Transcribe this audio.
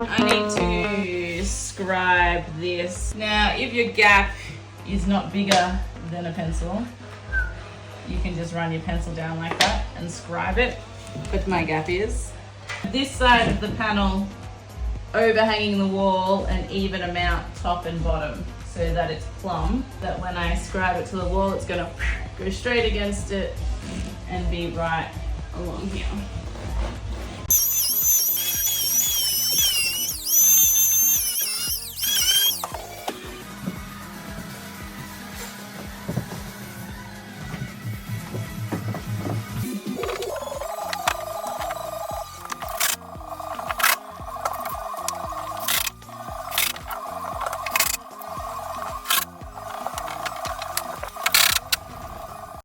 I need to scribe this. Now, if your gap is not bigger than a pencil, you can just run your pencil down like that and scribe it, but my gap is. This side of the panel overhanging the wall an even amount top and bottom so that it's plumb, that when I scribe it to the wall it's going to go straight against it and be right along here.